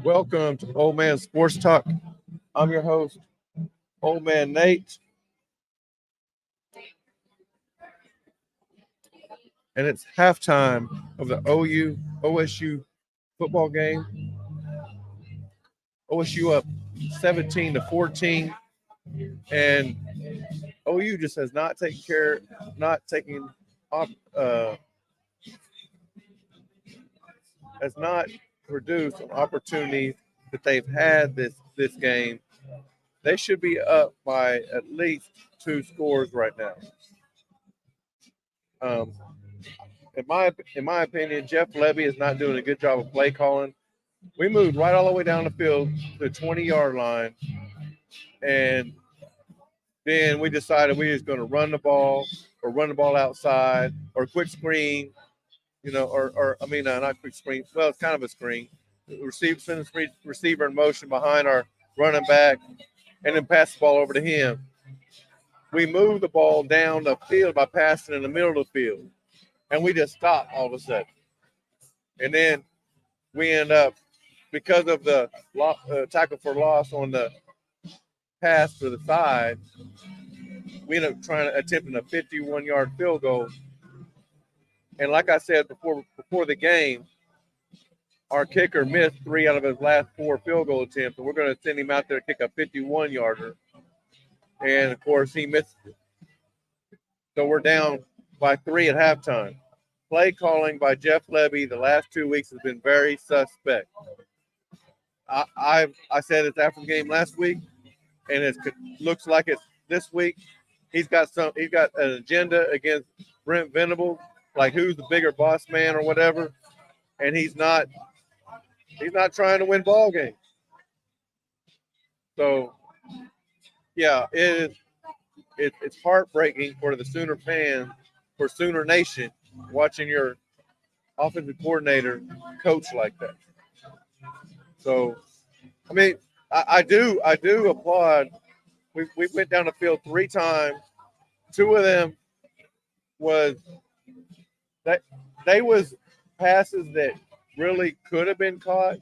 Welcome to Old Man Sports Talk. I'm your host, Old Man Nate, and it's halftime of the OSU football game. OSU up 17-14, and OU just has not taken care, not taking op, has not produced an opportunity that they've had this game. They should be up by at least two scores right now. Um, in my opinion, Jeff Levy is not doing a good job of play calling. We moved right all the way down the field to the 20-yard line, and then we decided we was going to run the ball or run the ball outside or quick screen, not quick screen. Well, it's kind of a screen. Send the receiver in motion behind our running back, and then pass the ball over to him. We moved the ball down the field by passing in the middle of the field, and we just stopped all of a sudden. And then we end up, because of the tackle for loss on the pass to the side, we end up attempting a 51-yard field goal. And like I said before the game, our kicker missed 3 out of his last 4 field goal attempts, and we're going to send him out there to kick a 51-yarder. And, of course, he missed it. So we're down by 3 at halftime. Play calling by Jeff Levy the last 2 weeks has been very suspect. I said it's after the game last week, and it looks like it's this week. He's got an agenda against Brent Venables, like who's the bigger boss man or whatever, and he's not trying to win ball games. So yeah, it's heartbreaking for the Sooner fans, for Sooner Nation, watching your offensive coordinator coach like that. So, I mean, I do applaud. We went down the field 3 times. 2 of them was passes that really could have been caught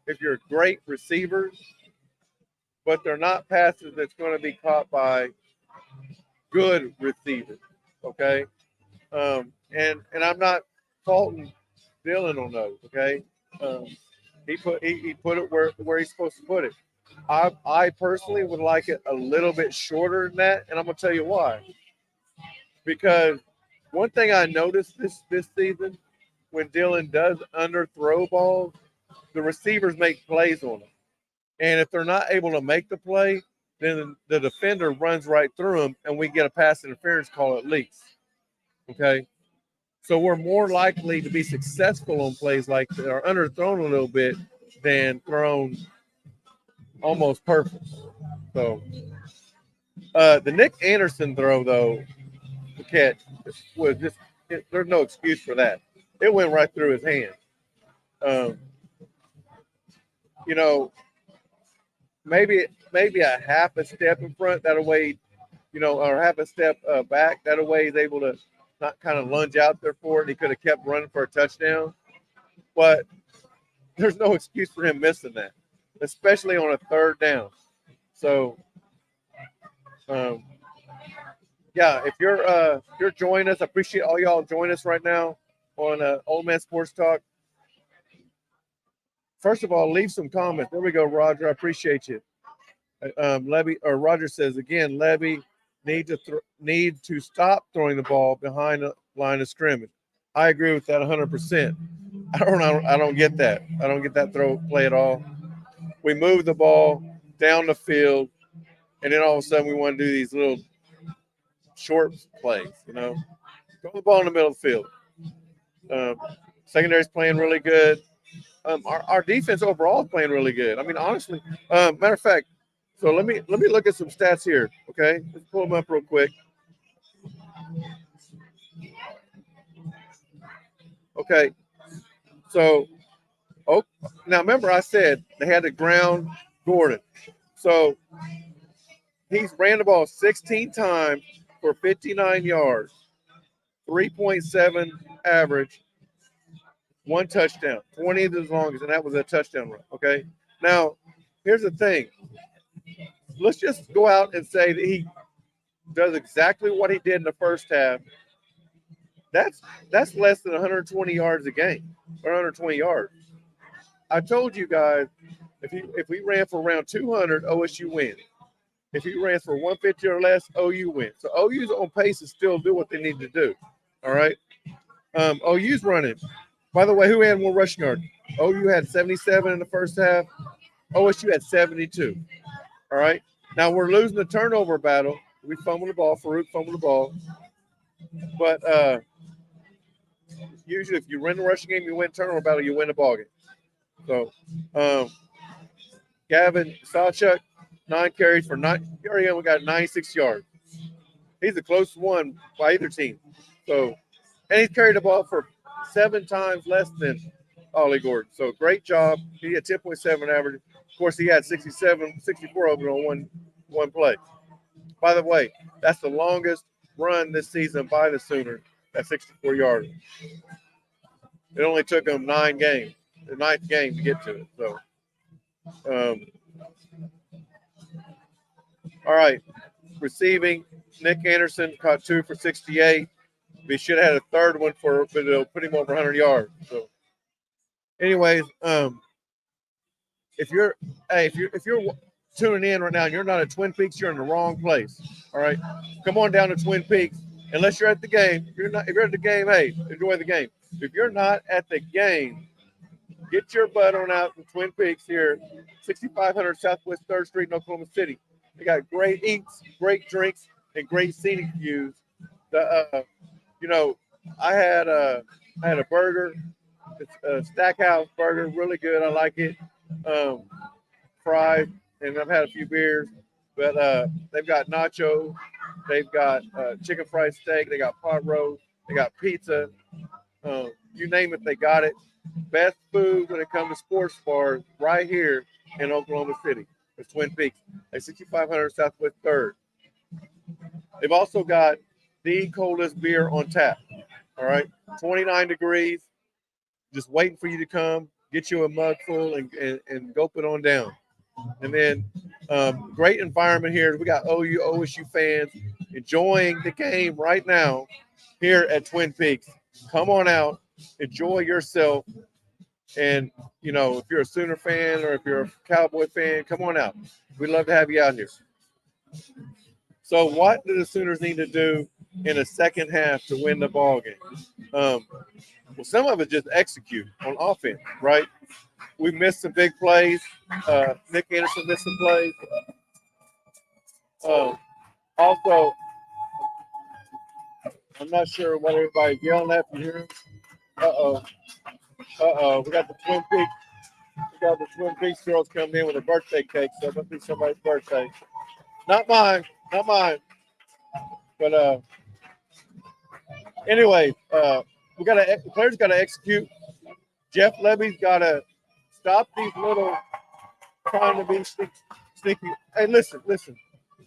if you're great receivers, but they're not passes that's going to be caught by good receivers. Okay, and I'm not faulting Dylan on those. Okay, he put it where he's supposed to put it. I personally would like it a little bit shorter than that, and I'm gonna tell you why. Because one thing I noticed this season, when Dylan does underthrow balls, the receivers make plays on them. And if they're not able to make the play, then the defender runs right through them, and we get a pass interference call at least. Okay? So we're more likely to be successful on plays like that are underthrown a little bit than thrown almost perfect. So the Nick Anderson throw, though, the catch was just there's no excuse for that. It went right through his hand. You know, maybe a half a step in front, that way, or half a step back, that way he's able to not kind of lunge out there for it. He could have kept running for a touchdown, but there's no excuse for him missing that, especially on a 3rd down. So, yeah, if you're joining us, I appreciate all y'all joining us right now on Old Man Sports Talk. First of all, leave some comments. There we go, Roger. I appreciate you. Roger says again, Levy need to stop throwing the ball behind the line of scrimmage. I agree with that 100%. I don't get that. I don't get that play at all. We move the ball down the field, and then all of a sudden we want to do these little short plays. Throw the ball in the middle of the field. Secondary's playing really good. Our defense overall is playing really good. I mean, honestly, matter of fact, so let me look at some stats here. Okay, let's pull them up real quick. Okay, so now remember I said they had to ground Gordon, so he's ran the ball 16 times for 59 yards, 3.7 average. 1 touchdown, 20th as longest, and that was a touchdown run. Okay. Now, here's the thing. Let's just go out and say that he does exactly what he did in the first half. That's less than 120 yards a game, or 120 yards. I told you guys, if we ran for around 200, OSU wins. If he ran for 150 or less, OU wins. So OU's on pace to still do what they need to do. All right. OU's running. By the way, who had more rushing yards? OU had 77 in the first half. OSU had 72. All right. Now we're losing the turnover battle. We fumbled the ball. Farouk fumbled the ball. But usually if you win the rushing game, you win turnover battle, you win the ball game. So Gavin Sawchuk, 9 carries for 9. He already only got 96 yards. He's the closest one by either team. So, and he's carried the ball for 7 times less than Ollie Gordon. So great job. He had 10.7 average. Of course, he had 64 over on one play. By the way, that's the longest run this season by the Sooners at 64 yards. It only took them 9 games, the 9th game to get to it. So, all right. Receiving, Nick Anderson caught 2 for 68. We should have had a third one but it'll put him over 100 yards. So, anyways, if you're tuning in right now and you're not at Twin Peaks, you're in the wrong place. All right, come on down to Twin Peaks. Unless you're at the game, if you're at the game, hey, enjoy the game. If you're not at the game, get your butt on out to Twin Peaks here, 6500 Southwest 3rd Street in Oklahoma City. They got great eats, great drinks, and great scenic views. I had a burger, it's a Stackhouse burger, really good. I like it. Fried, and I've had a few beers, but they've got nacho, they've got chicken fried steak, they got pot roast, they got pizza. You name it, they got it. Best food when it comes to sports bars right here in Oklahoma City. It's Twin Peaks at 6500 Southwest 3rd. They've also got the coldest beer on tap. All right, 29 degrees. Just waiting for you to come, get you a mug full, and gulp it on down. And then great environment here. We got OSU fans enjoying the game right now here at Twin Peaks. Come on out, enjoy yourself. And, if you're a Sooner fan or if you're a Cowboy fan, come on out. We'd love to have you out here. So what do the Sooners need to do in the second half to win the ball game? Well, some of it just execute on offense, right? We missed some big plays. Nick Anderson missed some plays. Also, I'm not sure what everybody's yelling at. You hear him? We got the Twin Peaks. We got the Twin Peaks girls coming in with a birthday cake, so it must be somebody's birthday. Not mine. But anyway, players got to execute. Jeff Levy's got to stop these little trying to be sneaky. Hey, listen.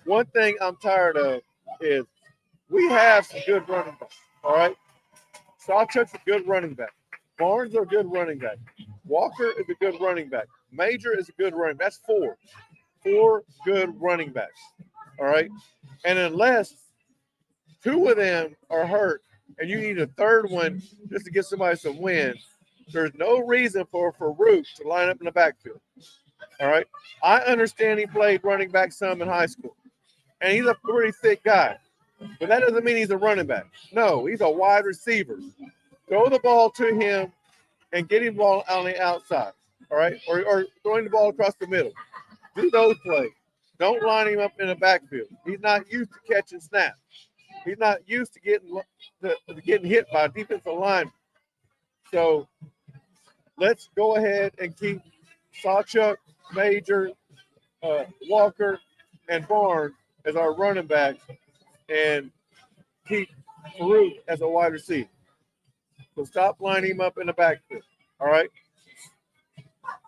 One thing I'm tired of is we have some good running backs. All right, Sawchuk's a good running back. Barnes are a good running back. Walker is a good running back. Major is a good running back. That's 4 good running backs. All right, and unless 2 of them are hurt and you need a third one just to get somebody some wins, there's no reason for Farouk to line up in the backfield. All right, I understand he played running back some in high school, and he's a pretty thick guy, but that doesn't mean he's a running back. No, he's a wide receiver. Throw the ball to him and get him ball on the outside, all right? Or throwing the ball across the middle. Do those plays. Don't line him up in the backfield. He's not used to catching snaps. He's not used to getting hit by a defensive lineman. So let's go ahead and keep Sawchuk, Major, Walker, and Barnes as our running backs and keep Farouk as a wide receiver. So stop lining him up in the backfield, all right?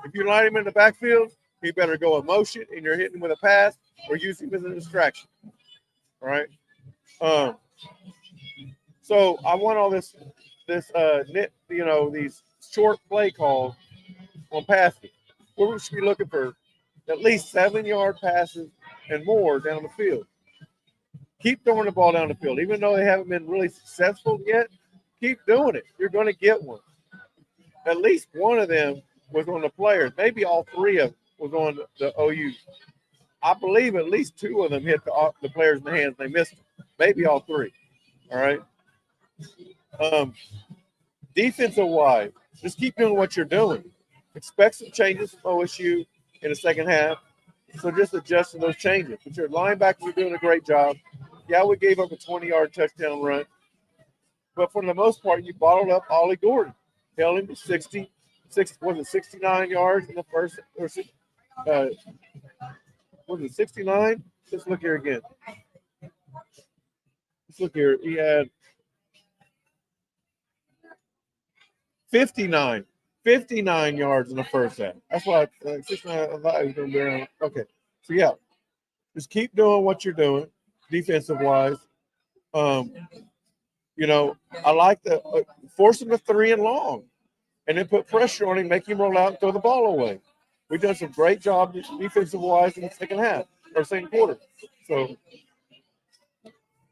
If you line him in the backfield, he better go in motion and you're hitting him with a pass or use him as a distraction, all right? So I want all these short play calls on passes. We should be looking for at least 7-yard passes and more down the field. Keep throwing the ball down the field. Even though they haven't been really successful yet, keep doing it. You're going to get one. At least one of them was on the players. Maybe all three of them was on the OU. I believe at least two of them hit the players in the hands. They missed them. Maybe all three. All right. Defensive wise, just keep doing what you're doing. Expect some changes from OSU in the second half. So just adjusting those changes. But your linebackers are doing a great job. Yeah, we gave up a 20-yard touchdown run. But for the most part, you bottled up Ollie Gordon. Held him to 69 yards in the first, or was it 69? Let's look here again. Let's look here. He had 59 yards in the first half. That's why 69. I thought he was going to be around. Okay. So, yeah, just keep doing what you're doing defensive-wise. I like the force him to 3 and long and then put pressure on him, make him roll out and throw the ball away. We've done some great job defensive-wise in the second half or second quarter. So,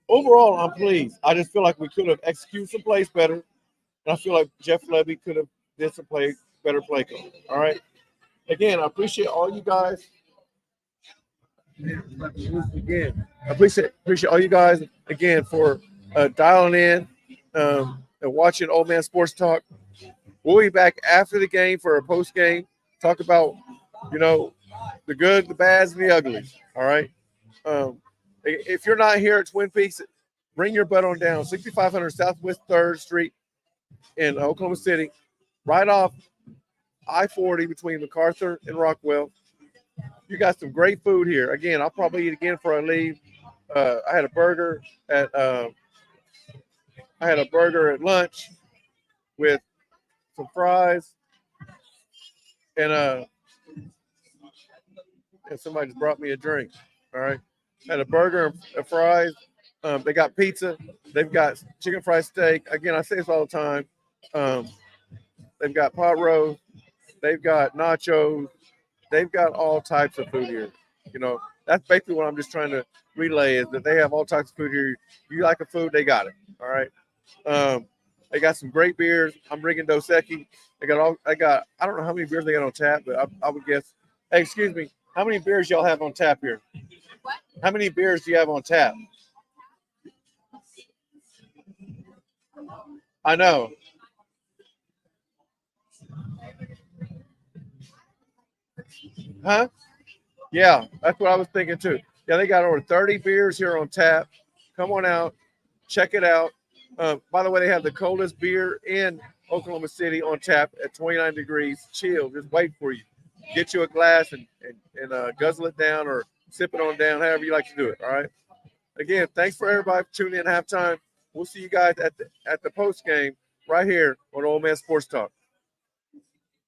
overall, I'm pleased. I just feel like we could have executed some plays better. And I feel like Jeff Levy could have did some better play call. All right. Again, I appreciate all you guys. Again, I appreciate all you guys again for dialing in and watching Old Man Sports Talk. We'll be back after the game for a post game. Talk about the good, the bads, and the uglies. All right. If you're not here at Twin Peaks, bring your butt on down. 6500 Southwest 3rd Street in Oklahoma City, right off I-40 between MacArthur and Rockwell. You got some great food here. Again, I'll probably eat again before I leave. I had a burger at lunch with some fries, and somebody just brought me a drink. All right, had a burger and fries. They got pizza. They've got chicken fried steak. Again, I say this all the time. They've got pot roast. They've got nachos. They've got all types of food here. That's basically what I'm just trying to relay is that they have all types of food here. You like a food, they got it. All right. They got some great beers. I'm drinking Dos Equis. I don't know how many beers they got on tap, but I would guess. Hey, excuse me. How many beers y'all have on tap here? What? How many beers do you have on tap? I know. Huh? Yeah, that's what I was thinking too. Yeah, they got over 30 beers here on tap. Come on out. Check it out. By the way, they have the coldest beer in Oklahoma City on tap at 29 degrees. Chill. Just wait for you. Get you a glass and guzzle it down or sip it on down, however you like to do it. All right. Again, thanks for everybody for tuning in halftime. We'll see you guys at the post game right here on Old Man Sports Talk.